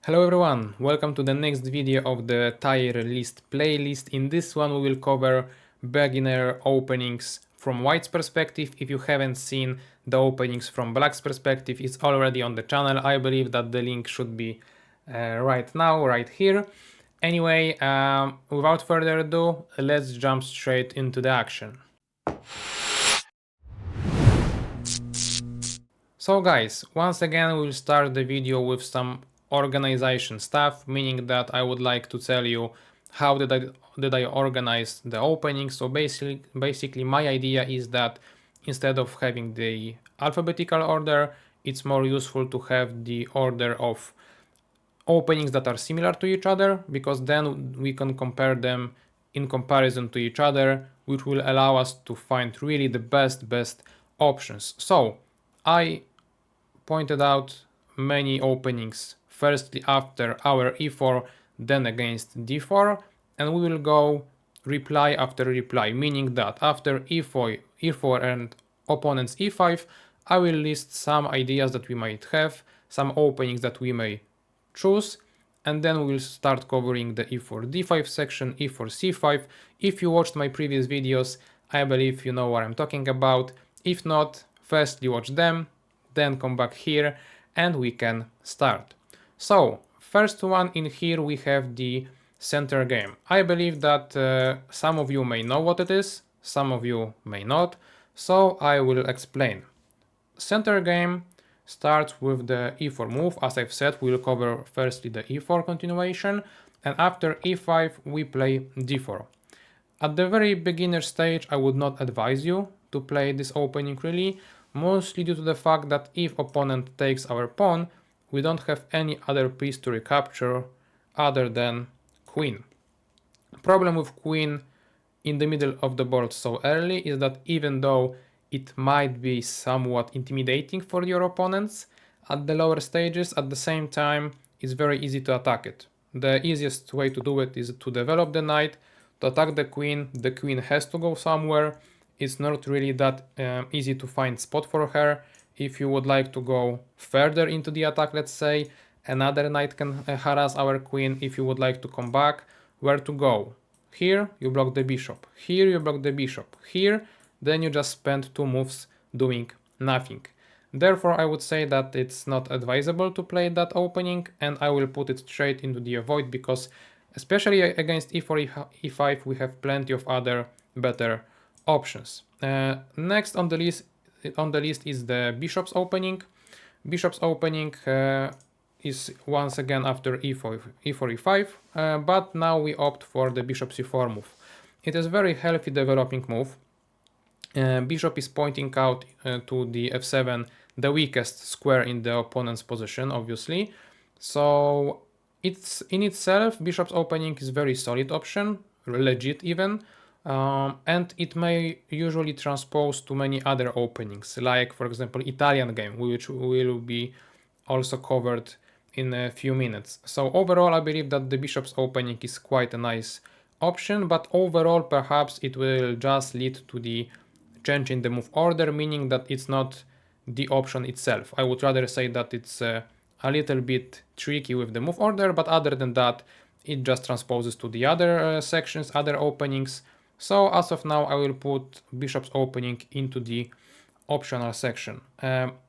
Hello everyone, welcome to the next video of the tier list playlist. In this one we will cover beginner openings from White's perspective. If you haven't seen the openings from Black's perspective, it's already on the channel. I believe that the link should be right now, right here. Anyway, without further ado, let's jump straight into the action. So guys, once again we'll start the video with some organization stuff, meaning that I would like to tell you how did I organize the opening. So basically my idea is that instead of having the alphabetical order, it's more useful to have the order of openings that are similar to each other, because then we can compare them in comparison to each other, which will allow us to find really the best options. So I pointed out many openings, firstly after our e4, then against d4, and we will go reply after reply, meaning that after e4 and opponent's e5, I will list some ideas that we might have, some openings that we may choose, and then we'll start covering the e4 d5 section, e4 c5. If you watched my previous videos, I believe you know what I'm talking about. If not, firstly watch them, then come back here and we can start. So first one in here we have the center game. I believe that some of you may know what it is, some of you may not, so I will explain. Center game starts with the e4 move. As I've said, we'll cover firstly the e4 continuation, and after e5 we play d4. At the very beginner stage I would not advise you to play this opening really, mostly due to the fact that if opponent takes our pawn, we don't have any other piece to recapture other than queen. Problem with queen in the middle of the board so early is that even though it might be somewhat intimidating for your opponents at the lower stages, at the same time it's very easy to attack it. The easiest way to do it is to develop the knight, to attack the queen has to go somewhere. It's not really that easy to find spot for her. If you would like to go further into the attack, let's say, another knight can harass our queen. If you would like to come back, where to go? Here you block the bishop, here you block the bishop, here then you just spend 2 moves doing nothing. Therefore I would say that it's not advisable to play that opening, and I will put it straight into the avoid, because especially against e4, e5 we have plenty of other better options. Next on the list is the bishop's opening. Bishop's opening is once again after e4, e5, but now we opt for the bishop c4 move. It is a very healthy developing move. Bishop is pointing out to the f7, the weakest square in the opponent's position, obviously. So it's in itself, bishop's opening is very solid option, legit even, and it may usually transpose to many other openings, like for example Italian game, which will be also covered in a few minutes. So overall I believe that the bishop's opening is quite a nice option, but overall perhaps it will just lead to the change in the move order, meaning that it's not the option itself. I would rather say that it's a little bit tricky with the move order, but other than that it just transposes to the other sections, other openings. So as of now I will put bishop's opening into the optional section.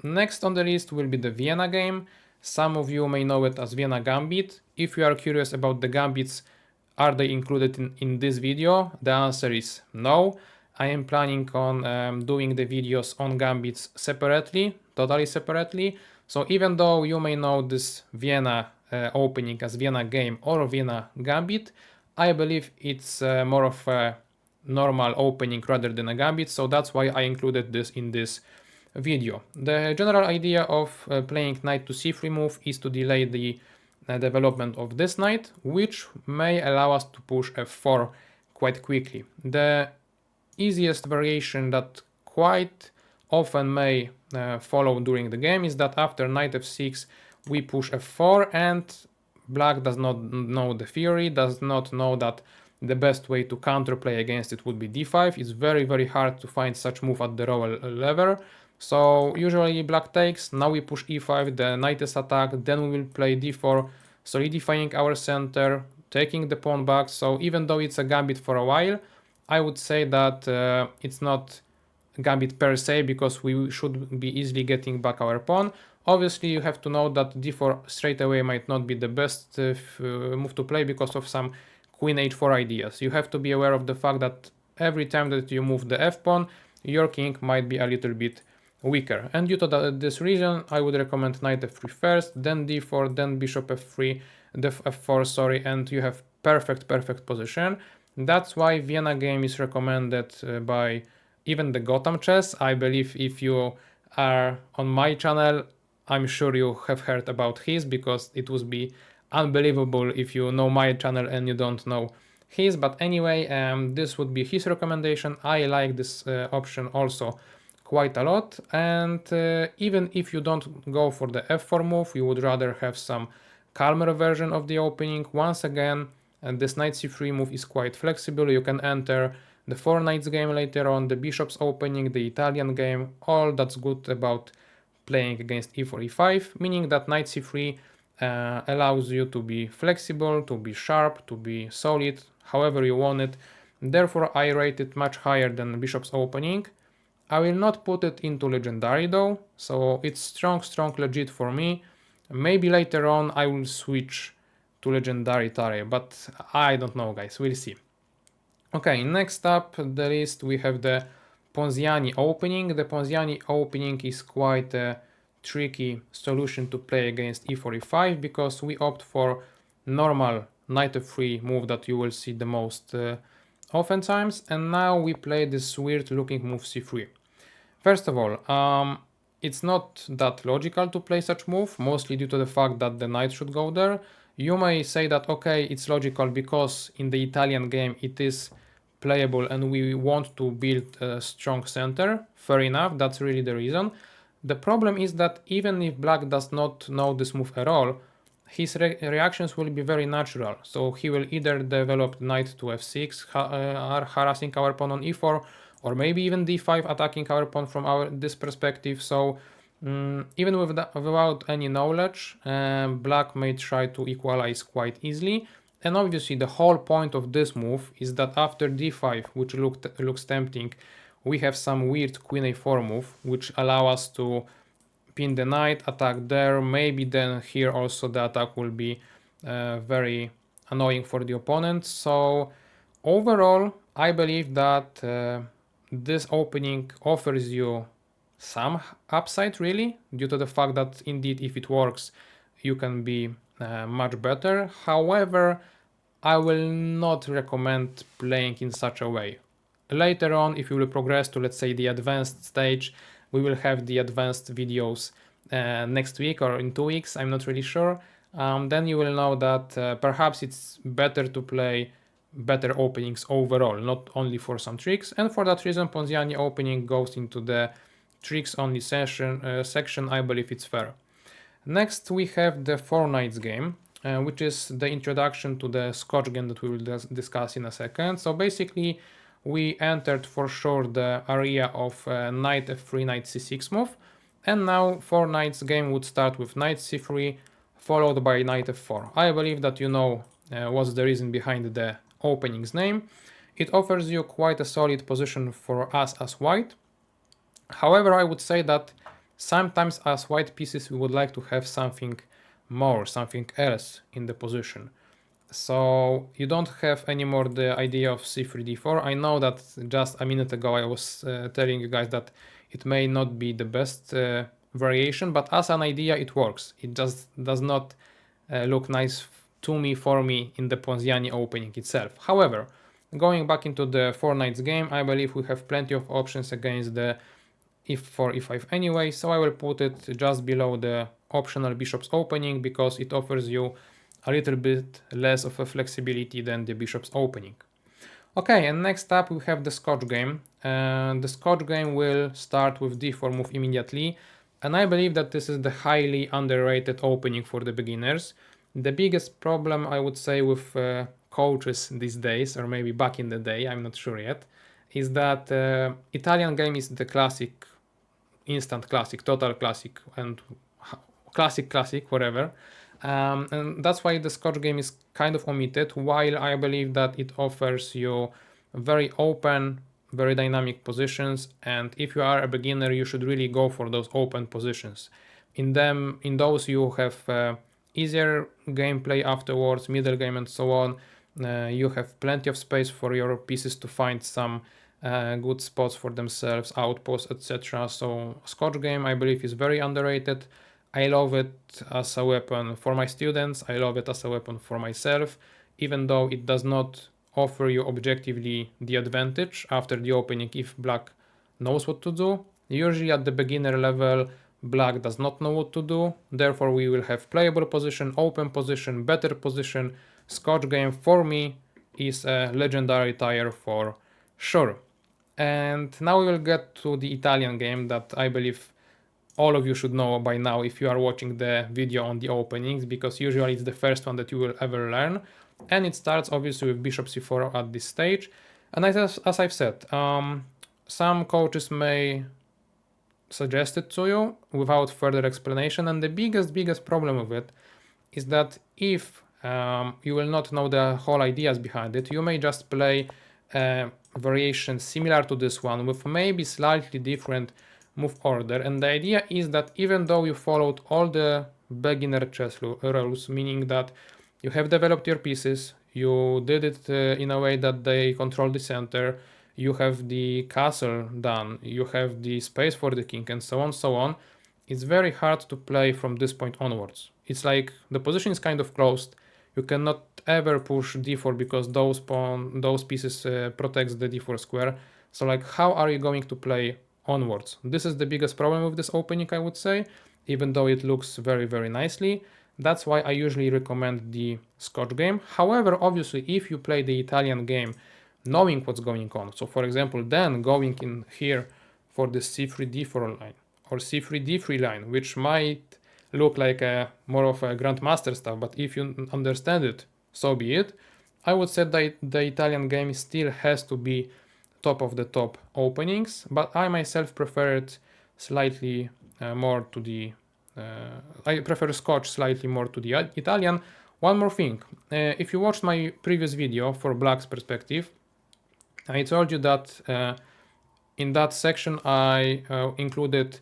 Next on the list will be the Vienna game. Some of you may know it as Vienna Gambit. If you are curious about the gambits, are they included in this video? The answer is no. I am planning on doing the videos on gambits separately, totally separately. So even though you may know this Vienna opening as Vienna game or Vienna Gambit, I believe it's more of a normal opening rather than a gambit, so that's why I included this in this video. The general idea of playing knight to c3 move is to delay the development of this knight, which may allow us to push f4 quite quickly. The easiest variation that quite often may follow during the game is that after knight f6 we push f4, and black does not know the theory, does not know that the best way to counterplay against it would be d5. It's very hard to find such move at the lower level. So usually black takes, now we push e5, the knight is attacked, then we will play d4, solidifying our center, taking the pawn back. So even though it's a gambit for a while, I would say that it's not gambit per se, because we should be easily getting back our pawn. Obviously, you have to know that d4 straight away might not be the best move to play because of some queen h4 ideas. You have to be aware of the fact that every time that you move the f-pawn, your king might be a little bit weaker. And due to this reason, I would recommend knight f3 first, then d4, then bishop f3, f4, sorry, and you have perfect position. That's why Vienna game is recommended by even the Gotham Chess. I believe if you are on my channel, I'm sure you have heard about his, because it would be unbelievable if you know my channel and you don't know his. But anyway, this would be his recommendation. I like this option also quite a lot. And even if you don't go for the f4 move, you would rather have some calmer version of the opening. Once again, and this knight c3 move is quite flexible. You can enter the 4 knights game later on, the bishop's opening, the Italian game. All that's good about playing against e4, e5, meaning that knight c3 allows you to be flexible, to be sharp, to be solid, however you want it. Therefore, I rate it much higher than bishop's opening. I will not put it into legendary though, so it's strong legit for me. Maybe later on I will switch to legendary Tare, but I don't know, guys, we'll see. Okay, next up the list we have the Ponziani opening. The Ponziani opening is quite a tricky solution to play against e4, e5, because we opt for normal knight f3 move that you will see the most oftentimes, and now we play this weird looking move c3. First of all, it's not that logical to play such move, mostly due to the fact that the knight should go there. You may say that, okay, it's logical because in the Italian game it is playable and we want to build a strong center. Fair enough, that's really the reason. The problem is that even if black does not know this move at all, his reactions will be very natural. So he will either develop knight to f6, harassing our pawn on e4, or maybe even d5, attacking our pawn from this perspective. So even without any knowledge, black may try to equalize quite easily. And obviously the whole point of this move is that after d5, which looks tempting, we have some weird queen a4 move, which allow us to pin the knight, attack there. Maybe then here also the attack will be very annoying for the opponent. So overall, I believe that this opening offers you some upside, really, due to the fact that indeed if it works you can be much better. However, I will not recommend playing in such a way. Later on, if you will progress to, let's say, the advanced stage, we will have the advanced videos next week or in 2 weeks, I'm not really sure. Then you will know that perhaps it's better to play better openings overall, not only for some tricks. And for that reason, Ponziani opening goes into the tricks only section. I believe it's fair. Next, we have the 4 knights game, which is the introduction to the Scotch game that we will discuss in a second. So basically, we entered for sure the area of knight f3, knight c6 move. And now 4 knights game would start with knight c3, followed by knight f4. I believe that you know what's the reason behind the opening's name. It offers you quite a solid position for us as white. However, I would say that sometimes as white pieces we would like to have something more, something else in the position. So you don't have anymore the idea of c3, d4. I know that just a minute ago I was telling you guys that it may not be the best variation, but as an idea it works. It just does not look nice to me, for me, in the Ponziani opening itself. However, going back into the 4 knights game, I believe we have plenty of options against the e4, e5 anyway, so I will put it just below the optional bishop's opening because it offers you a little bit less of a flexibility than the bishop's opening. Okay, and next up we have the Scotch game. The Scotch game will start with d4 move immediately, and I believe that this is the highly underrated opening for the beginners. The biggest problem, I would say, with coaches these days, or maybe back in the day, I'm not sure yet, is that Italian game is the classic, instant classic, total classic, and classic, whatever. And that's why the Scotch game is kind of omitted, while I believe that it offers you very open, very dynamic positions, and if you are a beginner you should really go for those open positions. In those you have easier gameplay afterwards, middle game and so on. You have plenty of space for your pieces to find some good spots for themselves, outposts, etc. So Scotch game I believe is very underrated. I love it as a weapon for my students, I love it as a weapon for myself, even though it does not offer you objectively the advantage after the opening if black knows what to do. Usually at the beginner level, black does not know what to do, therefore we will have playable position, open position, better position. Scotch game for me is a legendary tire for sure. And now we will get to the Italian game that I believe all of you should know by now if you are watching the video on the openings, because usually it's the first one that you will ever learn. And it starts obviously with bishop c4 at this stage. And as I've said, some coaches may suggest it to you without further explanation, and the biggest problem with it is that if you will not know the whole ideas behind it, you may just play a variation similar to this one with maybe slightly different move order. And the idea is that even though you followed all the beginner chess rules, meaning that you have developed your pieces, you did it in a way that they control the center, you have the castle done, you have the space for the king, and so on, it's very hard to play from this point onwards. It's like the position is kind of closed. You cannot ever push d4 because those pieces protects the d4 square. So like, how are you going to play onwards? This is the biggest problem with this opening, I would say, even though it looks very nicely. That's why I usually recommend the Scotch game. However, obviously, if you play the Italian game knowing what's going on, so for example, then going in here for the c3 d4 line or c3 d3 line, which might look like a more of a grandmaster stuff, but if you understand it, so be it. I would say that the Italian game still has to be top of the top openings, but I myself prefer it slightly more to the I prefer Scotch slightly more to the Italian. One more thing, if you watched my previous video for Black's perspective, I told you that in that section I included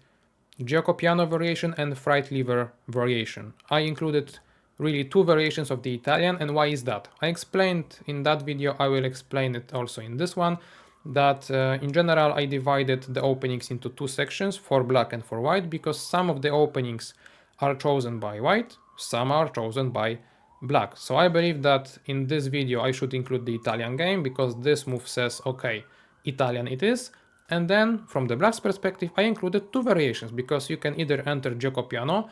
Giocopiano variation and Fright Lever variation. I included really two variations of the Italian, and why is that? I explained in that video, I will explain it also in this one, that in general I divided the openings into two sections, for black and for white, because some of the openings are chosen by white, some are chosen by black. So I believe that in this video I should include the Italian game, because this move says, okay, Italian it is. And then from the black's perspective I included two variations, because you can either enter Giocopiano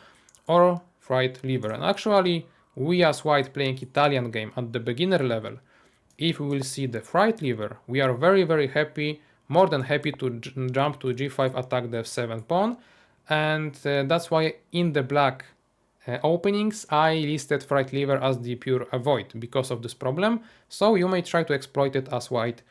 or Fright Lever. And actually we as white playing Italian game at the beginner level, if we will see the Fright Lever, we are very happy, more than happy to jump to g5, attack the f7 pawn, and that's why in the black openings I listed Fright Lever as the pure avoid because of this problem, so you may try to exploit it as white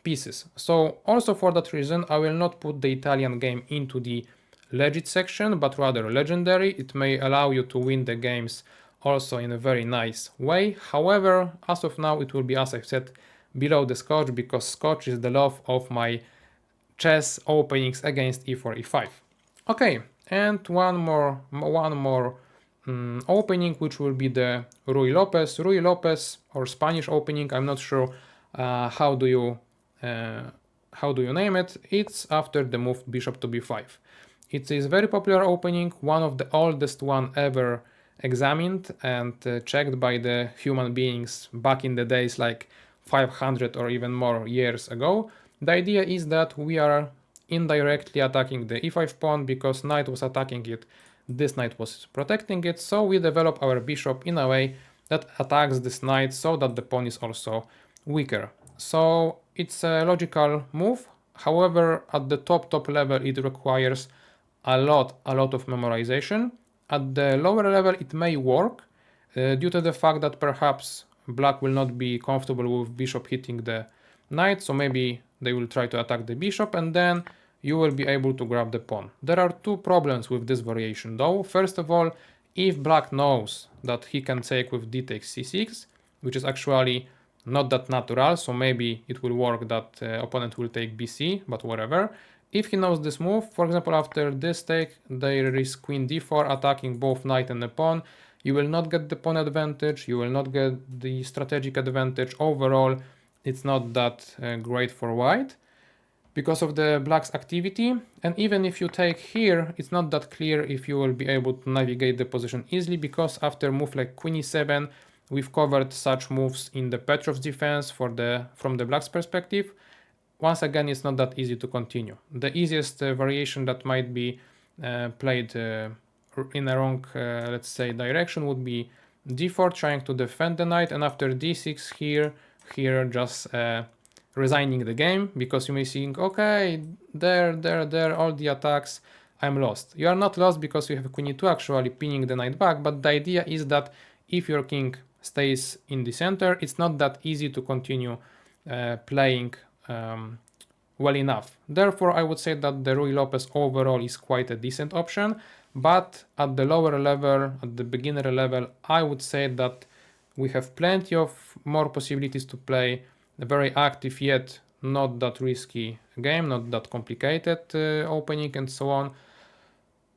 pieces. So also for that reason I will not put the Italian game into the legit section, but rather legendary. It may allow you to win the games also in a very nice way. However, as of now it will be, as I've said, below the Scotch, because Scotch is the love of my chess openings against e4, e5. Okay, and one more opening, which will be the Ruy Lopez or Spanish opening. I'm not sure how do you name it. It's after the move bishop to b5. It is very popular opening, one of the oldest one ever examined and checked by the human beings back in the days, like 500 or even more years ago. The idea is that we are indirectly attacking the e5 pawn, because knight was attacking it, this knight was protecting it, so we develop our bishop in a way that attacks this knight so that the pawn is also weaker. So it's a logical move. However, at the top level it requires a lot of memorization. At the lower level it may work due to the fact that perhaps black will not be comfortable with bishop hitting the knight, so maybe they will try to attack the bishop and then you will be able to grab the pawn. There are two problems with this variation though. First of all, If black knows that he can take with d takes c6, which is actually not that natural, so maybe it will work that opponent will take bc, but whatever. If he knows this move, for example, after this take, there is queen d4 attacking both knight and the pawn. You will not get the pawn advantage, you will not get the strategic advantage. Overall, it's not that great for white because of the black's activity. And even if you take here, it's not that clear if you will be able to navigate the position easily, because after move like queen e7, we've covered such moves in the Petrov's defense from the black's perspective. Once again, it's not that easy to continue. The easiest variation that might be played in a wrong, let's say, direction would be d4, trying to defend the knight, and after d6 here just resigning the game, because you may think, okay, there, all the attacks, I'm lost. You are not lost, because you have queen e2 actually pinning the knight back, but the idea is that if your king stays in the center, it's not that easy to continue playing well enough. Therefore, I would say that the Ruy Lopez overall is quite a decent option, but at the lower level, at the beginner level, I would say that we have plenty of more possibilities to play a very active yet not that risky game, not that complicated opening and so on.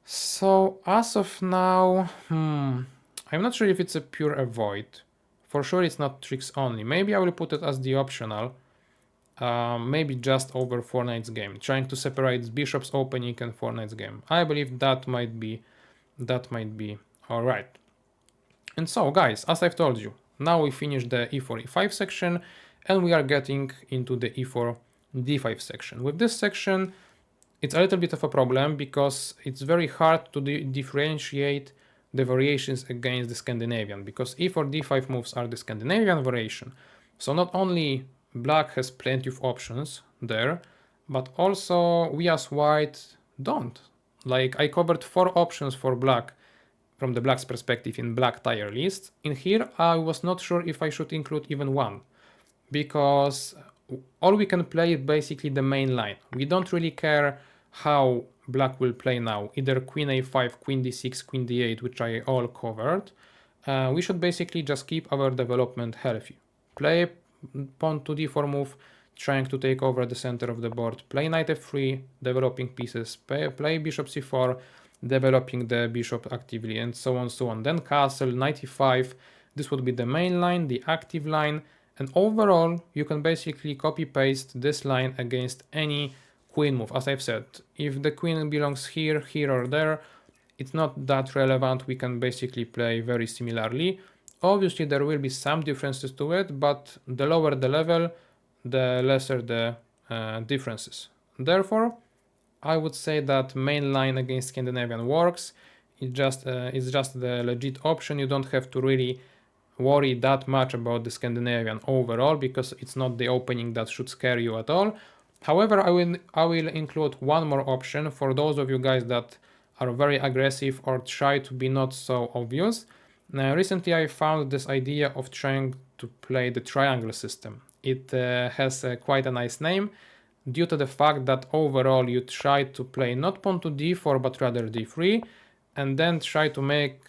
So as of now, I'm not sure if it's a pure avoid. For sure it's not tricks only. Maybe I will put it as the optional. Maybe just over 4 knights game, trying to separate bishop's opening and 4 knights game. I believe that might be all right. And so guys, as I've told you, now we finished the e4 e5 section, and we are getting into the e4 d5 section. With this section, it's a little bit of a problem, because it's very hard to differentiate the variations against the Scandinavian, because e4 d5 moves are the Scandinavian variation. So not only black has plenty of options there, but also we as white don't. Like, I covered 4 options for black from the black's perspective in black tier list. In here, I was not sure if I should include even one, because all we can play is basically the main line. We don't really care how black will play now, either queen a5, queen d6, queen d8, which I all covered. We should basically just keep our development healthy. Play pawn to d4 move, trying to take over the center of the board. Play knight f3, developing pieces. Play bishop c4, developing the bishop actively, and so on, so on. Then castle, knight e5. This would be the main line, the active line. And overall, you can basically copy-paste this line against any queen move. As I've said, if the queen belongs here, here or there, it's not that relevant. We can basically play very similarly. Obviously, there will be some differences to it, but the lower the level, the lesser the differences. Therefore, I would say that main line against Scandinavian works. It's just the legit option. You don't have to really worry that much about the Scandinavian overall, because it's not the opening that should scare you at all. However, I will include one more option for those of you guys that are very aggressive or try to be not so obvious. Now, recently I found this idea of trying to play the triangle system. It has quite a nice name, due to the fact that overall you try to play not pawn to d4 but rather d3, and then try to make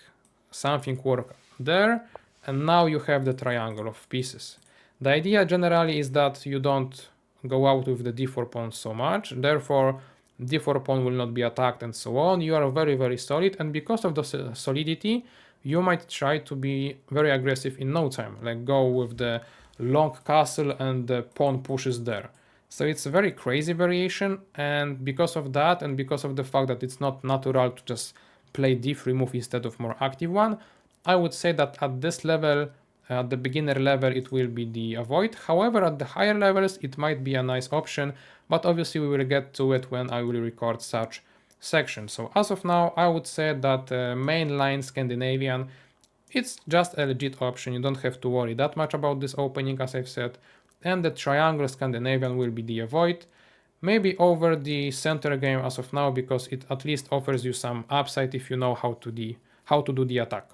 something work there, and now you have the triangle of pieces. The idea generally is that you don't go out with the d4 pawn so much, therefore d4 pawn will not be attacked and so on. You are very, very solid, and because of the solidity, you might try to be very aggressive in no time, like go with the long castle and the pawn pushes there. So it's a very crazy variation, and because of that, and because of the fact that it's not natural to just play d3 move instead of more active one, I would say that at this level, at the beginner level, it will be the avoid. However, at the higher levels, it might be a nice option, but obviously we will get to it when I will record such section. So as of now, I would say that mainline Scandinavian, it's just a legit option. You don't have to worry that much about this opening, as I've said. And the triangle Scandinavian will be the avoid. Maybe over the center game as of now, because it at least offers you some upside if you know how to do the attack.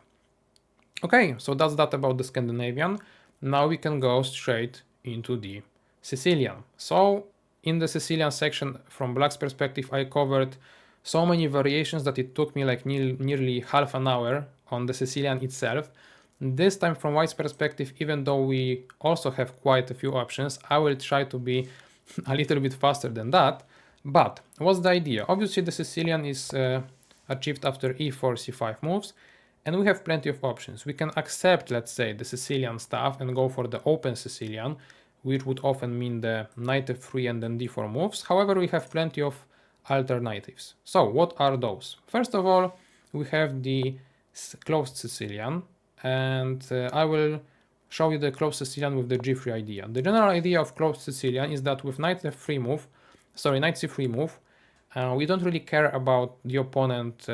Okay, so that's that about the Scandinavian. Now we can go straight into the Sicilian. So in the Sicilian section, from Black's perspective, I covered so many variations that it took me like nearly half an hour on the Sicilian itself. This time from white's perspective, even though we also have quite a few options, I will try to be a little bit faster than that. But what's the idea? Obviously the Sicilian is achieved after e4, c5 moves, and we have plenty of options. We can accept, let's say, the Sicilian stuff and go for the open Sicilian, which would often mean the knight f3 and then d4 moves. However, we have plenty of alternatives. So what are those? First of all, we have the closed Sicilian, and I will show you the closed Sicilian with the g3 idea. The general idea of closed Sicilian is that with knight f3 move, knight c3 move, we don't really care about the opponent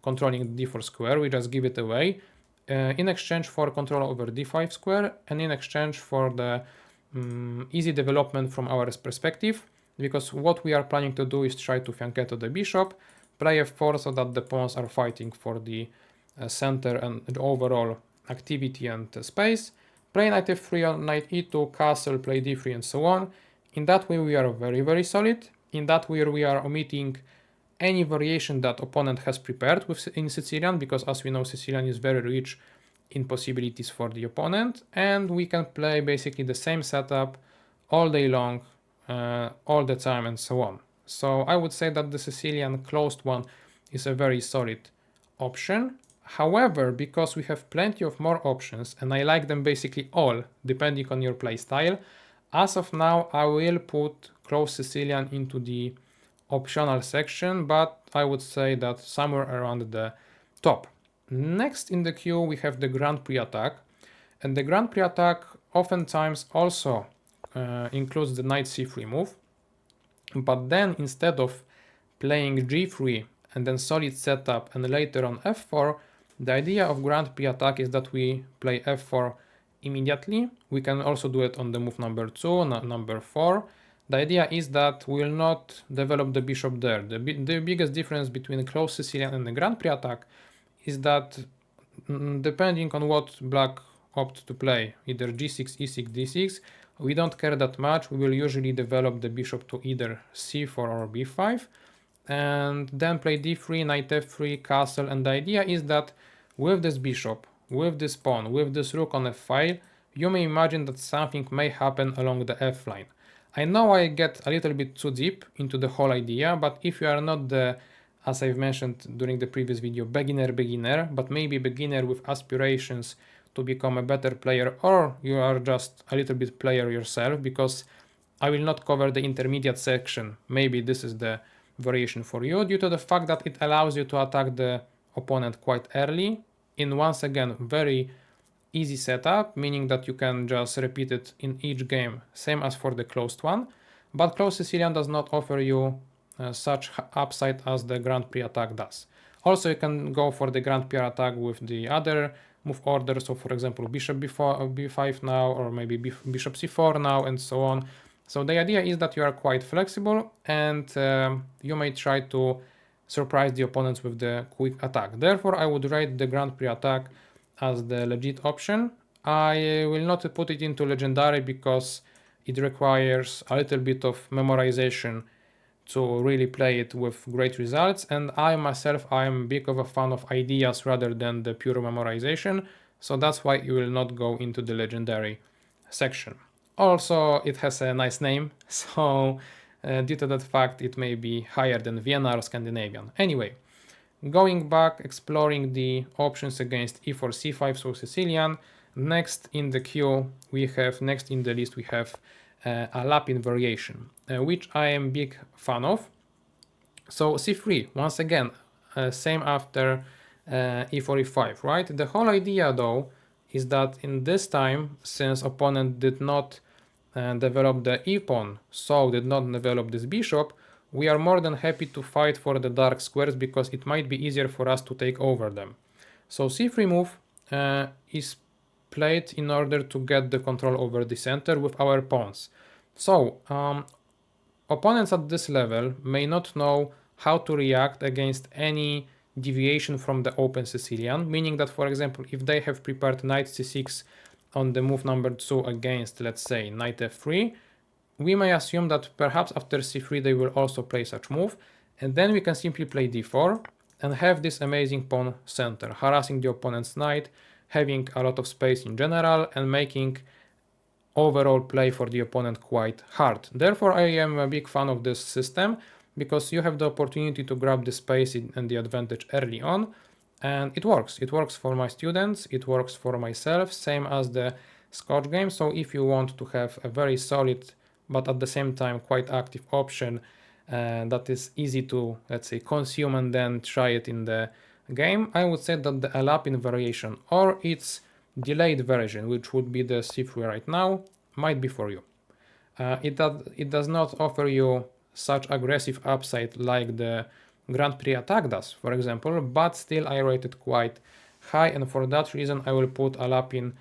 controlling the d4 square, we just give it away in exchange for control over d5 square and in exchange for the easy development from our perspective, because what we are planning to do is try to fianchetto the bishop, play f4 so that the pawns are fighting for the center and the overall activity and space, play knight f3 on knight e2, castle, play d3 and so on. In that way we are very solid. In that way we are omitting any variation that opponent has prepared in Sicilian, because as we know Sicilian is very rich in possibilities for the opponent, and we can play basically the same setup all day long, all the time and so on. So I would say that the Sicilian closed one is a very solid option. However, because we have plenty of more options and I like them basically all depending on your play style, as of now I will put closed Sicilian into the optional section, but I would say that somewhere around the top. Next in the queue we have the Grand Prix attack, and the Grand Prix attack oftentimes also includes the knight c3 move, but then instead of playing g3 and then solid setup and later on f4, the idea of Grand Prix attack is that we play f4 immediately. We can also do it on the move number 2, number 4. The idea is that we will not develop the bishop there. The biggest difference between the closed Sicilian and the Grand Prix attack is that depending on what black opt to play, either g6, e6, d6, we don't care that much. We will usually develop the bishop to either c4 or b5 and then play d3, knight f3, castle, and the idea is that with this bishop, with this pawn, with this rook on f5, you may imagine that something may happen along the f line. I know I get a little bit too deep into the whole idea, but if you are not the, as I've mentioned during the previous video, beginner, but maybe beginner with aspirations to become a better player, or you are just a little bit player yourself, because I will not cover the intermediate section, maybe this is the variation for you, due to the fact that it allows you to attack the opponent quite early in, once again, very easy setup, meaning that you can just repeat it in each game, same as for the closed one, but closed Sicilian does not offer you such upside as the Grand Prix attack does. Also you can go for the Grand Prix attack with the other move order, so for example bishop b5 now, or maybe bishop c4 now, and so on. So the idea is that you are quite flexible and you may try to surprise the opponents with the quick attack. Therefore I would rate the Grand Prix attack as the legit option. I will not put it into legendary because it requires a little bit of memorization to really play it with great results, and I myself I am big of a fan of ideas rather than the pure memorization, so that's why it will not go into the legendary section. Also it has a nice name, so due to that fact it may be higher than Vienna or Scandinavian. Anyway, going back, exploring the options against e4, c5, so Sicilian. Next in the queue we have, next in the list we have a Lapin variation, which I am big fan of. So c3, once again, same after e4, e5, right? The whole idea though is that in this time, since opponent did not develop the e-pawn, so did not develop this bishop, we are more than happy to fight for the dark squares because it might be easier for us to take over them. So c3 move is played in order to get the control over the center with our pawns. So opponents at this level may not know how to react against any deviation from the open Sicilian, meaning that, for example, if they have prepared knight c6 on the move number 2 against, let's say, knight f3, we may assume that perhaps after c3 they will also play such move, and then we can simply play d4, and have this amazing pawn center, harassing the opponent's knight, having a lot of space in general, and making overall play for the opponent quite hard. Therefore, I am a big fan of this system because you have the opportunity to grab the space and the advantage early on, and it works. It works for my students, it works for myself, same as the Scotch game. So if you want to have a very solid but at the same time quite active option that is easy to, let's say, consume and then try it in the game, I would say that the Alapin variation or its delayed version, which would be the C3 right now, might be for you. It does not offer you such aggressive upside like the Grand Prix attack does, for example, but still I rate it quite high, and for that reason I will put Alapin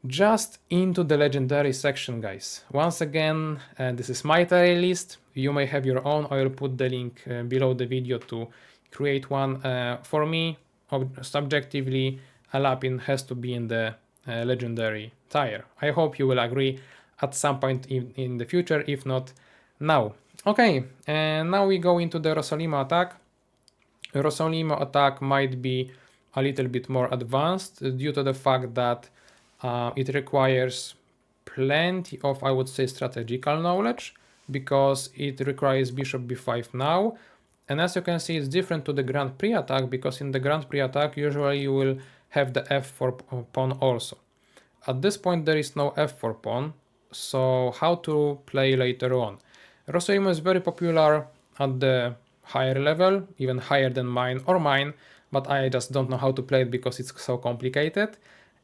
just into the legendary section, guys. Once again, this is my tier list. You may have your own. I will put the link below the video to create one. For me, subjectively, Alapin has to be in the legendary tier. I hope you will agree at some point in the future, if not now. Okay, and now we go into the Rosolimo attack. Rosolimo attack might be a little bit more advanced due to the fact that it requires plenty of, I would say, strategical knowledge because it requires bishop b5 now. And as you can see, it's different to the Grand Prix attack because in the Grand Prix attack, usually you will have the f4 pawn also. At this point, there is no f4 pawn, so how to play later on? Rosolimo is very popular at the higher level, even higher than mine or mine, but I just don't know how to play it because it's so complicated.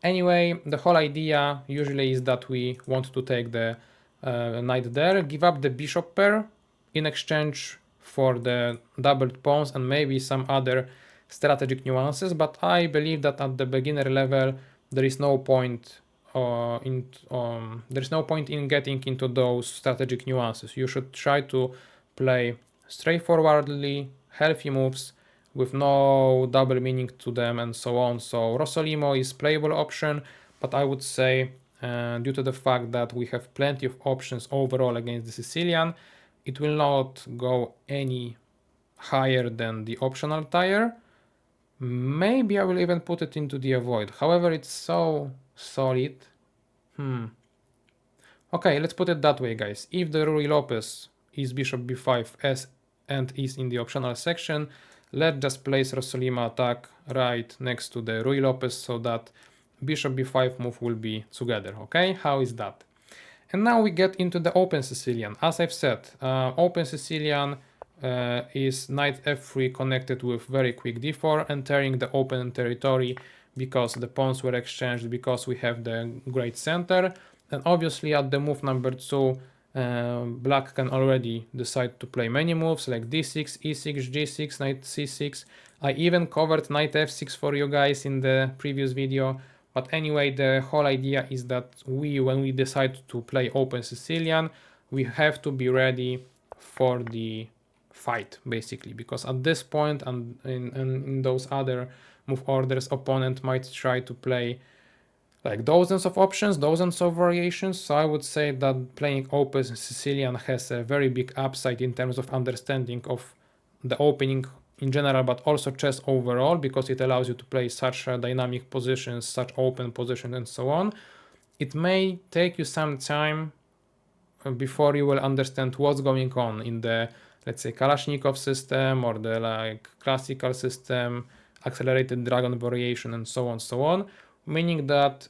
Anyway, the whole idea usually is that we want to take the knight there, give up the bishop pair in exchange for the doubled pawns and maybe some other strategic nuances, but I believe that at the beginner level there is no point in getting into those strategic nuances. You should try to play straightforwardly, healthy moves with no double meaning to them and so on. So Rosolimo is playable option, but I would say due to the fact that we have plenty of options overall against the Sicilian, it will not go any higher than the optional tier. Maybe I will even put it into the avoid. However, it's so solid. Okay, let's put it that way, guys. If the Ruy Lopez is bishop b5 as and is in the optional section, let's just place Rosolimo attack right next to the Ruy Lopez so that bishop b5 move will be together. Okay, how is that? And now we get into the open Sicilian. As I've said, open Sicilian is knight f3 connected with very quick d4, entering the open territory because the pawns were exchanged, because we have the great center. And obviously at the move number 2, black can already decide to play many moves like d6, e6, g6, knight c6. I even covered knight f6 for you guys in the previous video. But anyway, the whole idea is that when we decide to play open Sicilian, we have to be ready for the fight, basically, because at this point and in those other move orders, opponent might try to play like dozens of options, dozens of variations. So I would say that playing open Sicilian has a very big upside in terms of understanding of the opening in general, but also chess overall, because it allows you to play such dynamic positions, such open positions, and so on. It may take you some time before you will understand what's going on in the, let's say, Kalashnikov system or the like classical system, accelerated dragon variation, and so on, meaning that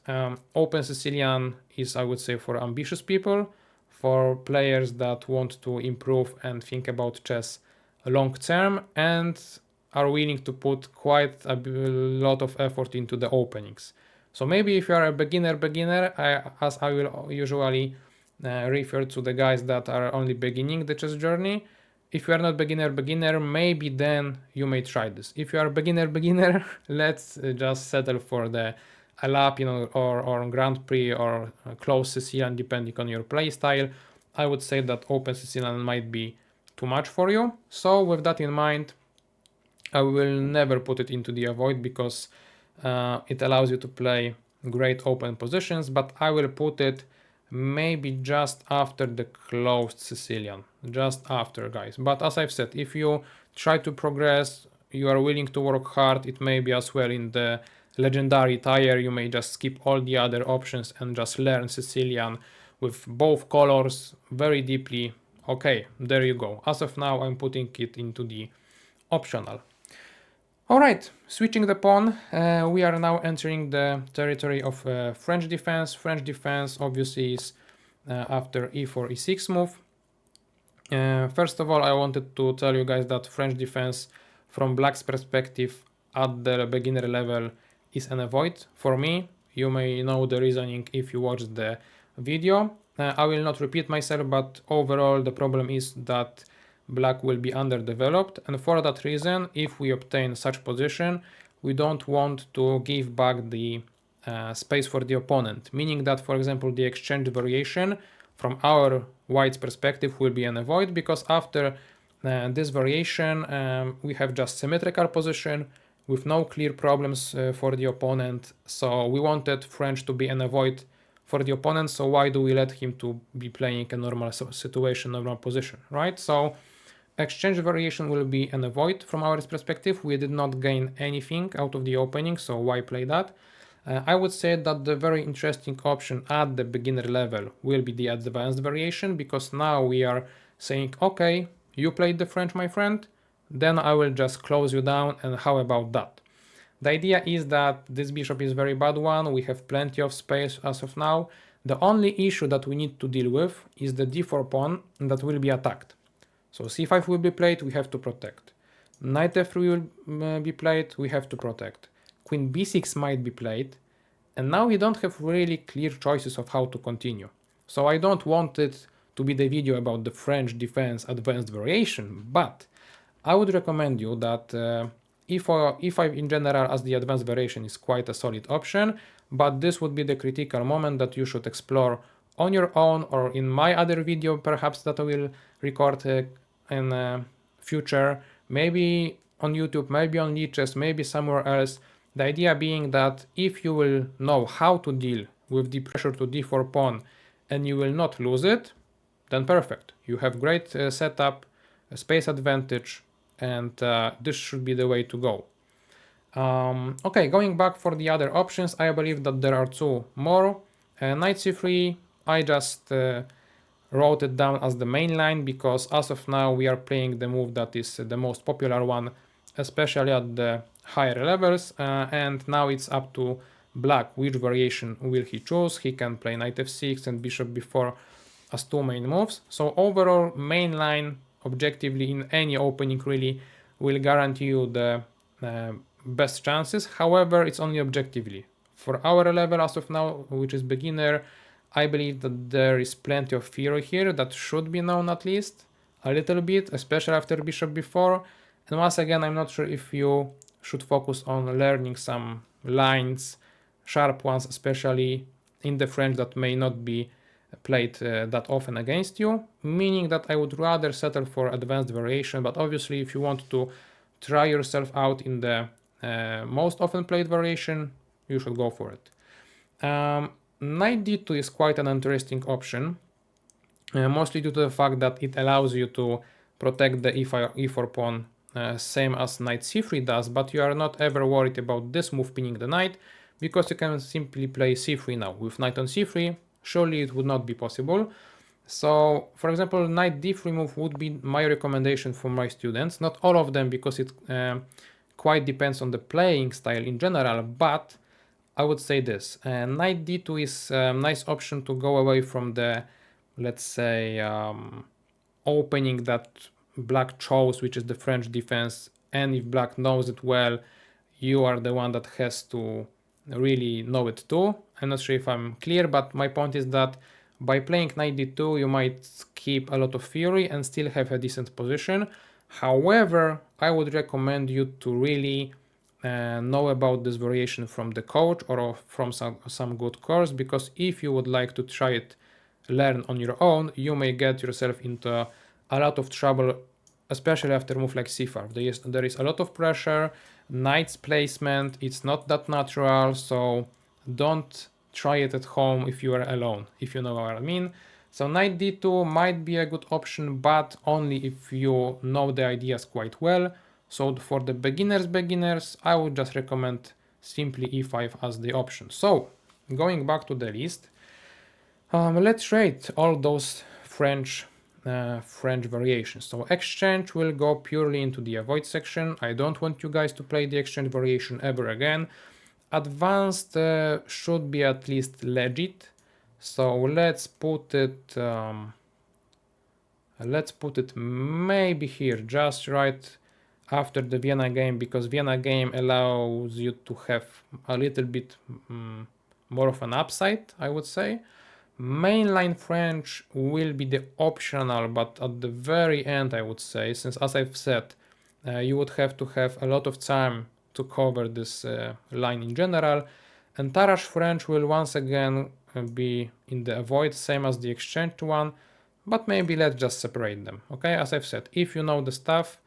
open Sicilian is, I would say, for ambitious people, for players that want to improve and think about chess long term and are willing to put quite a lot of effort into the openings. So maybe if you are a beginner, as I will usually refer to the guys that are only beginning the chess journey, if you are not beginner, maybe then you may try this. If you are beginner, let's just settle for the Alapin or Grand Prix or close Sicilian, depending on your playstyle. I would say that open Sicilian might be too much for you. So with that in mind, I will never put it into the avoid because it allows you to play great open positions, but I will put it maybe just after the closed Sicilian, just after, guys. But as I've said, if you try to progress, you are willing to work hard, it may be as well in the legendary tier. You may just skip all the other options and just learn Sicilian with both colors very deeply. Okay, there you go. As of now, I'm putting it into the optional. Alright, switching the pawn, we are now entering the territory of French defense. French defense obviously is after e4, e6 move. First of all, I wanted to tell you guys that French defense from Black's perspective at the beginner level is an avoid for me. You may know the reasoning if you watch the video. I will not repeat myself, but overall the problem is that Black will be underdeveloped, and for that reason, if we obtain such position, we don't want to give back the space for the opponent, meaning that, for example, the exchange variation from our white's perspective will be an avoid, because after this variation we have just symmetrical position with no clear problems for the opponent. So we wanted French to be an avoid for the opponent, so why do we let him to be playing a normal situation, normal position, right? So exchange variation will be an avoid from our perspective. We did not gain anything out of the opening, so why play that? I would say that the very interesting option at the beginner level will be the advanced variation, because now we are saying, okay, you played the French, my friend, then I will just close you down, and how about that? The idea is that this bishop is a very bad one, we have plenty of space as of now. The only issue that we need to deal with is the d4 pawn that will be attacked. So c5 will be played, we have to protect. Knight f3 will be played, we have to protect. Queen b6 might be played, and now we don't have really clear choices of how to continue. So I don't want it to be the video about the French defense advanced variation, but I would recommend you that e5 in general as the advanced variation is quite a solid option, but this would be the critical moment that you should explore on your own, or in my other video perhaps that I will record in future, maybe on YouTube, maybe on Lichess, maybe somewhere else. The idea being that if you will know how to deal with the pressure to d4 pawn and you will not lose it, then perfect. You have great setup, space advantage, and this should be the way to go. Okay, going back for the other options, I believe that there are two more. Knight c3, I just wrote it down as the main line, because as of now we are playing the move that is the most popular one, especially at the higher levels, and now it's up to Black which variation will he choose. He can play knight f6 and bishop b4 as two main moves. So overall, main line objectively in any opening really will guarantee you the best chances. However, it's only objectively. For our level as of now, which is beginner, I believe that there is plenty of theory here that should be known at least a little bit, especially after bishop b4. And once again, I'm not sure if you should focus on learning some lines, sharp ones, especially in the French that may not be played that often against you, meaning that I would rather settle for advanced variation. But obviously, if you want to try yourself out in the most often played variation, you should go for it. Knight d2 is quite an interesting option, mostly due to the fact that it allows you to protect the e4 pawn, same as knight c3 does, but you are not ever worried about this move pinning the knight, because you can simply play c3 now. With knight on c3, surely it would not be possible. So, for example, knight d3 move would be my recommendation for my students. Not all of them, because it quite depends on the playing style in general, but I would say this. Knight d2 is a nice option to go away from the, let's say, opening that Black chose, which is the French defense, and if Black knows it well, you are the one that has to really know it too. I'm not sure if I'm clear, but my point is that by playing knight d2 you might keep a lot of theory and still have a decent position. However, I would recommend you to really know about this variation from the coach or from some good course, because if you would like to try it, learn on your own, you may get yourself into a lot of trouble, especially after a move like c5. There is a lot of pressure, knight's placement, it's not that natural, so don't try it at home if you are alone, if you know what I mean. So knight d2 might be a good option, but only if you know the ideas quite well. So for the beginners, I would just recommend simply e5 as the option. So going back to the list, let's rate all those French variations. So exchange will go purely into the avoid section. I don't want you guys to play the exchange variation ever again. Advanced should be at least legit. So let's put it maybe here, just right after the Vienna game, because Vienna game allows you to have a little bit more of an upside, I would say. Mainline French will be the optional, but at the very end, I would say, since as I've said, you would have to have a lot of time to cover this line in general. And Tarrasch French will once again be in the avoid, same as the exchange one, but maybe let's just separate them. Okay, as I've said, if you know the stuff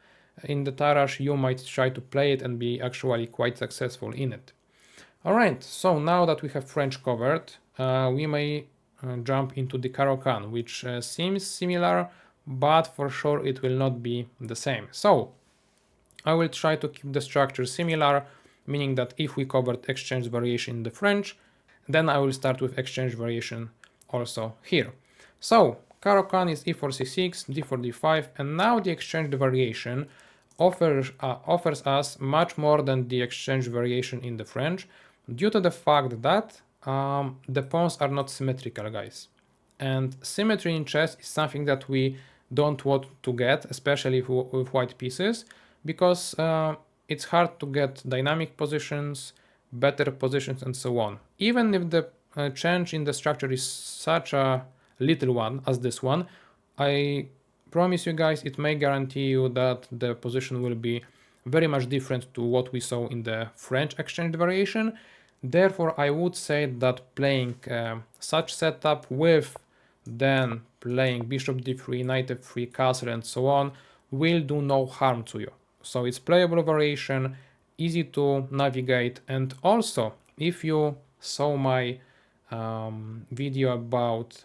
in the Tarrasch, you might try to play it and be actually quite successful in it. Alright, so now that we have French covered, we may jump into the Caro-Kann, which seems similar, but for sure it will not be the same. So I will try to keep the structure similar, meaning that if we covered exchange variation in the French, then I will start with exchange variation also here. So Caro-Kann is e4 c6, d4 d5, and now the exchange variation offers us much more than the exchange variation in the French, due to the fact that the pawns are not symmetrical, guys. And symmetry in chess is something that we don't want to get, especially with white pieces, because it's hard to get dynamic positions, better positions, and so on. Even if the change in the structure is such a little one as this one, I promise you guys it may guarantee you that the position will be very much different to what we saw in the French exchange variation. Therefore, I would say that playing such setup with then playing bishop d3, knight f3, castle, and so on will do no harm to you. So it's playable variation, easy to navigate, and also if you saw my video about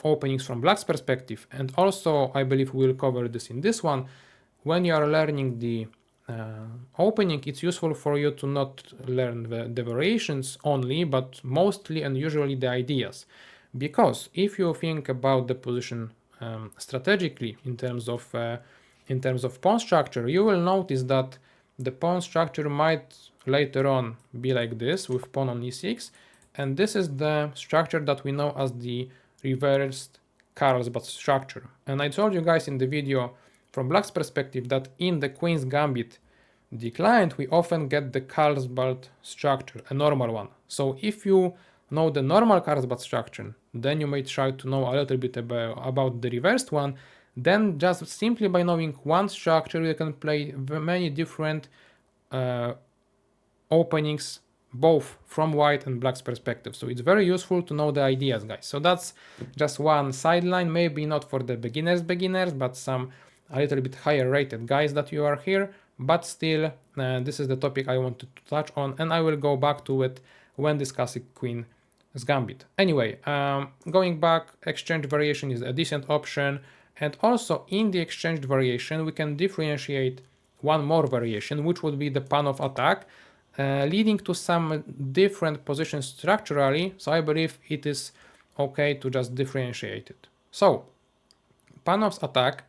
openings from black's perspective, and also I believe we'll cover this in this one, when you are learning the opening, it's useful for you to not learn the variations only, but mostly and usually the ideas. Because if you think about the position strategically in terms of pawn structure, you will notice that the pawn structure might later on be like this with pawn on e6, and this is the structure that we know as the reversed Carlsbad structure. And I told you guys in the video from black's perspective that in the Queen's Gambit declined, we often get the Carlsbad structure, a normal one. So if you know the normal Carlsbad structure, then you may try to know a little bit about the reversed one. Then just simply by knowing one structure, you can play many different openings, both from white and black's perspective. So it's very useful to know the ideas, guys. So that's just one sideline, maybe not for the beginners, but some a little bit higher rated guys that you are here, but still this is the topic I wanted to touch on, and I will go back to it when discussing Queen's Gambit. Anyway, going back, exchange variation is a decent option, and also in the exchange variation we can differentiate one more variation, which would be the pan of attack, leading to some different positions structurally. So I believe it is okay to just differentiate it. So pan of attack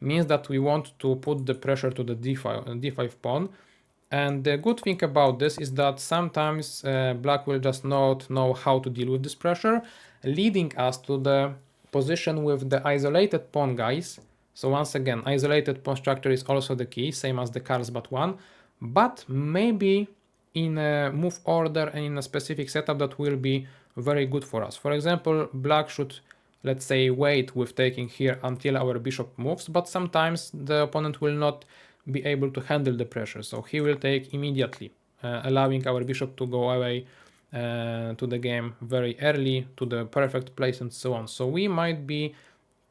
means that we want to put the pressure to the d5 pawn, and the good thing about this is that sometimes black will just not know how to deal with this pressure, leading us to the position with the isolated pawn, guys. So once again, isolated pawn structure is also the key, same as the Carlsbad one, but maybe in a move order and in a specific setup that will be very good for us. For example, black should, let's say, wait with taking here until our bishop moves, but sometimes the opponent will not be able to handle the pressure, so he will take immediately, allowing our bishop to go away to the game very early to the perfect place and so on. So we might be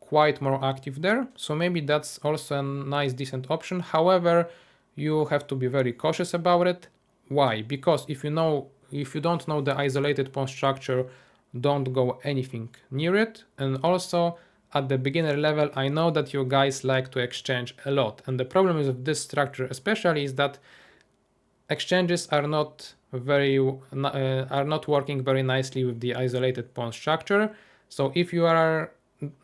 quite more active there, so maybe that's also a nice decent option. However, you have to be very cautious about it. Why? Because if you don't know the isolated pawn structure, don't go anything near it. And also, at the beginner level, I know that you guys like to exchange a lot, and the problem with this structure especially is that exchanges are not working very nicely with the isolated pawn structure. So if you are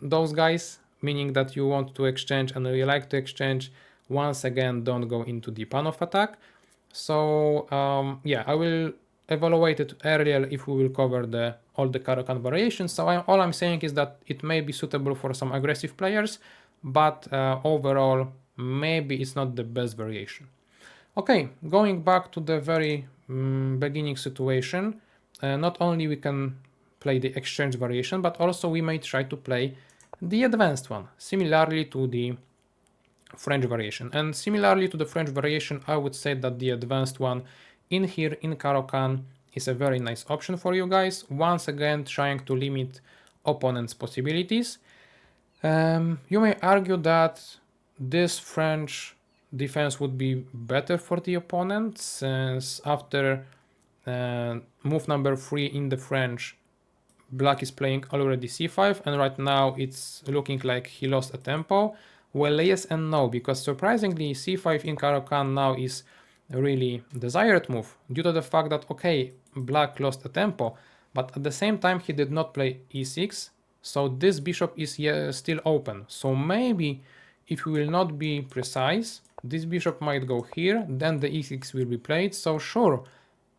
those guys, meaning that you want to exchange and you like to exchange, once again, don't go into the pawn of attack. So yeah, I will evaluate it earlier if we will cover all the Caro-Kann variations. So all I'm saying is that it may be suitable for some aggressive players, but overall, maybe it's not the best variation. Okay, going back to the very beginning situation, not only we can play the exchange variation, but also we may try to play the advanced one, similarly to the French variation. And similarly to the French variation, I would say that the advanced one in here in Caro-Kann is a very nice option for you guys. Once again, trying to limit opponents' possibilities. You may argue that this French defense would be better for the opponent, since after move number 3 in the French, black is playing already c5, and right now it's looking like he lost a tempo. Well, yes and no, because surprisingly c5 in Caro-Kann now is a really desired move due to the fact that, okay, black lost a tempo, but at the same time he did not play e6, so this bishop is still open. So maybe if we will not be precise, this bishop might go here, then the e6 will be played. So sure,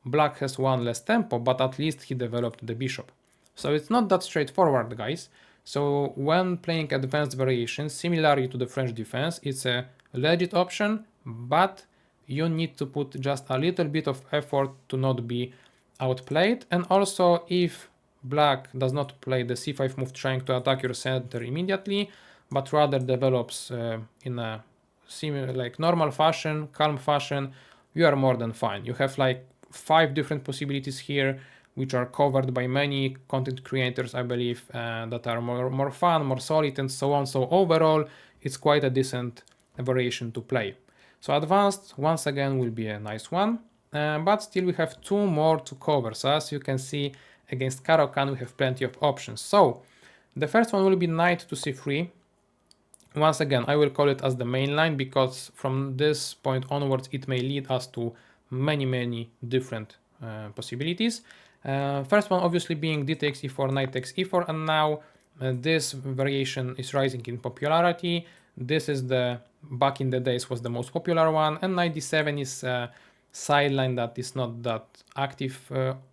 black has one less tempo, but at least he developed the bishop. So it's not that straightforward, guys. So when playing advanced variations, similarly to the French defense, it's a legit option, but you need to put just a little bit of effort to not be outplayed. And also, if black does not play the c5 move trying to attack your center immediately, but rather develops in a similar, like normal fashion, calm fashion, you are more than fine. You have like 5 different possibilities here, which are covered by many content creators, I believe, that are more fun, more solid, and so on. So overall, it's quite a decent variation to play. So advanced, once again, will be a nice one, but still we have 2 more to cover. So as you can see, against Caro-Kann we have plenty of options. So the first one will be knight to c3. Once again, I will call it as the main line, because from this point onwards it may lead us to many different possibilities. First one obviously being d takes e4, knight takes e4, and now this variation is rising in popularity. This is back in the days was the most popular one, and knight d7 is a sideline that is not that active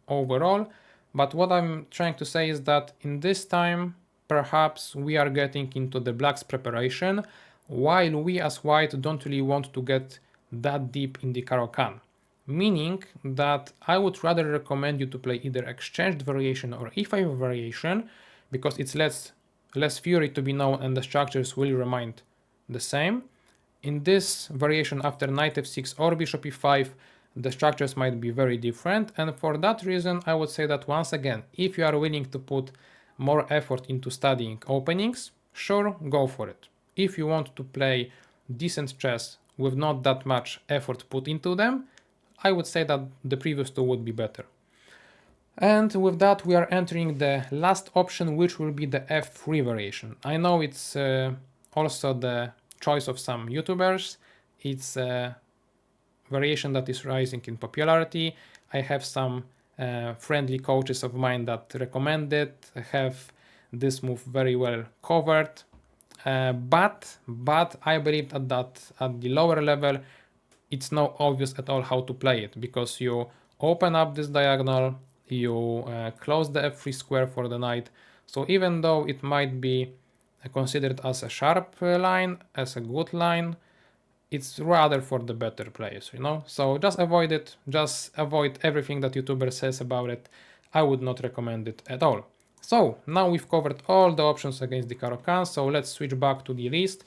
overall. But what I'm trying to say is that in this time, perhaps we are getting into the black's preparation, while we as white don't really want to get that deep in the Caro-Kann. Meaning that I would rather recommend you to play either exchanged variation or e5 variation, because it's less fury to be known and the structures will remain the same. In this variation after knight f6 or bishop e5, the structures might be very different, and for that reason I would say that once again, if you are willing to put more effort into studying openings, sure, go for it. If you want to play decent chess with not that much effort put into them, I would say that the previous 2 would be better. And with that we are entering the last option, which will be the f3 variation. I know it's also the choice of some YouTubers. It's a variation that is rising in popularity. I have some friendly coaches of mine that recommend it, have this move very well covered. But I believe that at the lower level, it's not obvious at all how to play it, because you open up this diagonal, you close the f3 square for the knight. So even though it might be considered as a sharp line, as a good line, it's rather for the better players, you know? So just avoid it, just avoid everything that YouTuber says about it. I would not recommend it at all. So now we've covered all the options against the Caro-Kann, so let's switch back to the list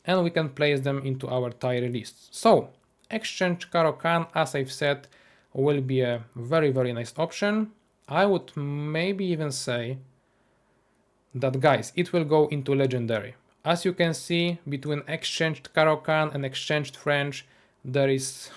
and we can place them into our tier list. So exchange Caro-Kann, as I've said, will be a very nice option. I would maybe even say that, guys, it will go into legendary. As you can see, between exchanged Caro-Kann and exchanged French, there is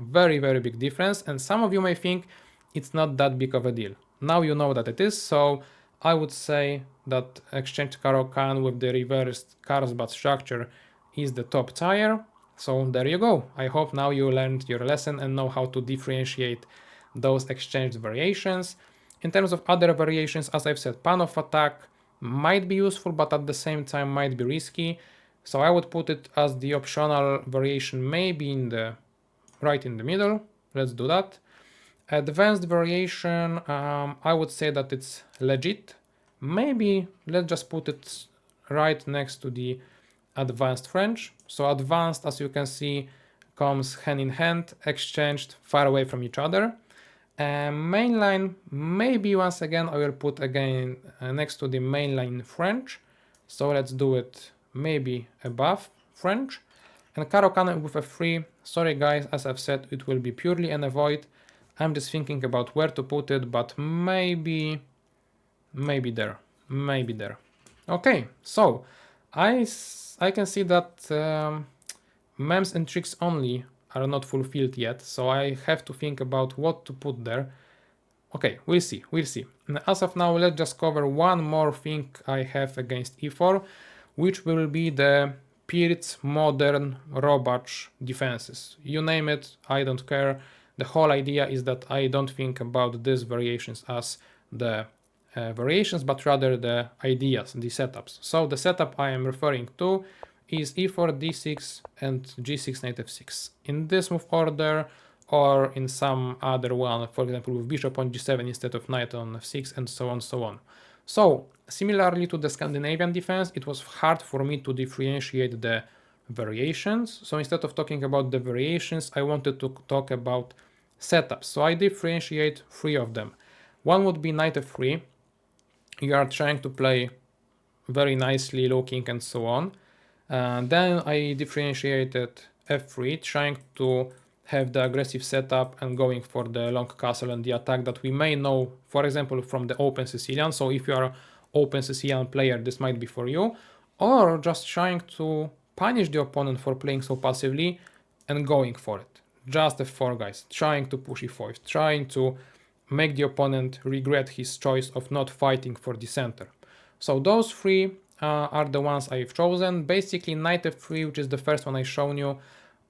very big difference, and some of you may think it's not that big of a deal. Now you know that it is, so I would say that exchange Caro-Kann with the reversed Carlsbad structure is the top tier. So there you go. I hope now you learned your lesson and know how to differentiate those exchanged variations. In terms of other variations, as I've said, pan of attack might be useful, but at the same time might be risky. So I would put it as the optional variation, maybe in the right in the middle. Let's do that. Advanced variation, I would say that it's legit. Maybe let's just put it right next to the advanced French. So advanced, as you can see, comes hand in hand, exchanged far away from each other. Mainline, maybe once again I will put again next to the mainline French. So let's do it maybe above French. And Caro-Kann with a 3, sorry guys, as I've said, it will be purely an avoid. I'm just thinking about where to put it, but maybe there, maybe there. Okay, so I can see that memes and tricks only are not fulfilled yet, so I have to think about what to put there. Okay, we'll see. And as of now, let's just cover one more thing I have against e4, which will be the Pirc modern Robach defenses. You name it, I don't care. The whole idea is that I don't think about these variations as the variations, but rather the ideas, the setups. So the setup I am referring to is e4, d6, and g6, knight f6. In this move order, or in some other one, for example with bishop on g7 instead of knight on f6, and so on, so on. So similarly to the Scandinavian defense, it was hard for me to differentiate the variations. So instead of talking about the variations, I wanted to talk about setups. So I differentiate 3 of them. One would be knight f3. You are trying to play very nicely looking and so on. Then I differentiated f3, trying to have the aggressive setup and going for the long castle and the attack that we may know, for example, from the Open Sicilian. So if you are an Open Sicilian player, this might be for you. Or just trying to punish the opponent for playing so passively and going for it. Just f4, guys, trying to push e5, trying to make the opponent regret his choice of not fighting for the center. So those 3 are the ones I've chosen. Basically knight f3, which is the first one I've shown you.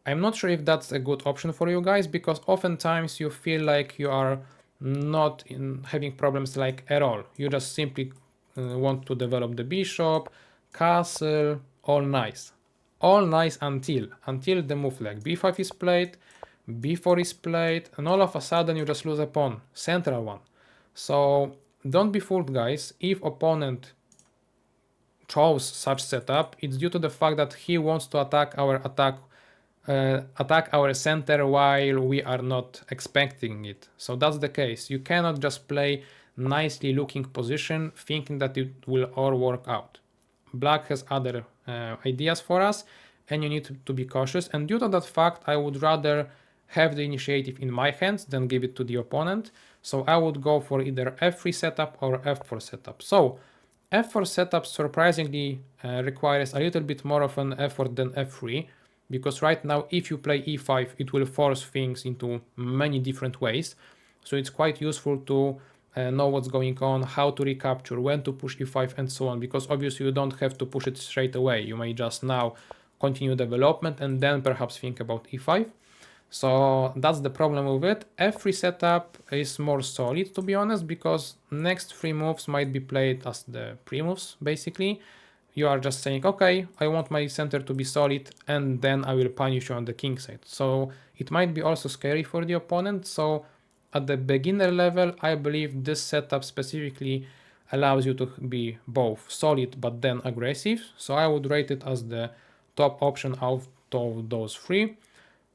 I'm not sure if that's a good option for you guys, because oftentimes you feel like you are not having problems like at all. You just simply want to develop the bishop, castle, all nice. All nice until the move like b5 is played, b4 is played, and all of a sudden you just lose a pawn, central one. So don't be fooled, guys. If opponent chose such setup, it's due to the fact that he wants to attack our center while we are not expecting it. So that's the case. You cannot just play nicely looking position thinking that it will all work out. Black has other ideas for us, and you need to be cautious. And due to that fact, I would rather have the initiative in my hands than give it to the opponent. So I would go for either f3 setup or f4 setup. So f4 setup surprisingly requires a little bit more of an effort than f3, because right now if you play e5, it will force things into many different ways. So it's quite useful to know what's going on, how to recapture, when to push e5 and so on, because obviously you don't have to push it straight away. You may just now continue development and then perhaps think about e5. So that's the problem with it. f3 setup is more solid, to be honest, because next 3 moves might be played as the pre-moves, basically. You are just saying, okay, I want my center to be solid, and then I will punish you on the king side. So it might be also scary for the opponent. So at the beginner level, I believe this setup specifically allows you to be both solid but then aggressive. So I would rate it as the top option out of those 3.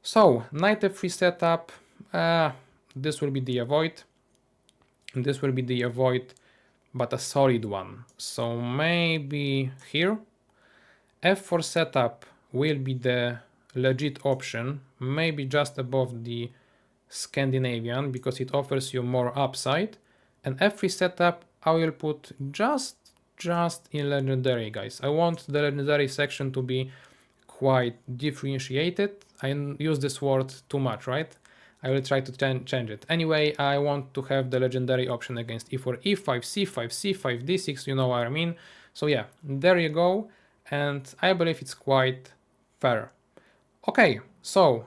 So knight f3 setup, this will be the avoid. This will be the avoid, but a solid one. So maybe here. f4 setup will be the legit option, maybe just above the Scandinavian, because it offers you more upside. And f3 setup I will put just in legendary, guys. I want the legendary section to be quite differentiated. I use this word too much, right? I will try to change it. Anyway, I want to have the legendary option against e4, e5, c5, c5, d6, you know what I mean. So yeah, there you go, and I believe it's quite fair. Okay, so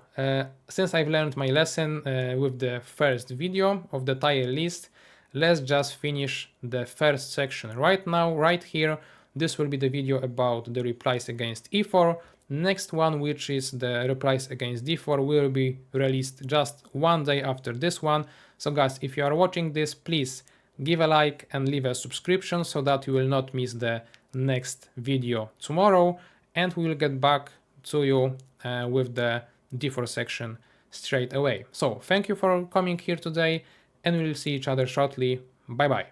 since I've learned my lesson with the first video of the tier list, let's just finish the first section. Right now, right here, this will be the video about the replies against e4. Next one, which is the replies against d4, will be released just one day after this one. So guys, if you are watching this, please give a like and leave a subscription so that you will not miss the next video tomorrow, and we will get back to you with the d4 section straight away. So thank you for coming here today, and we'll see each other shortly. Bye bye.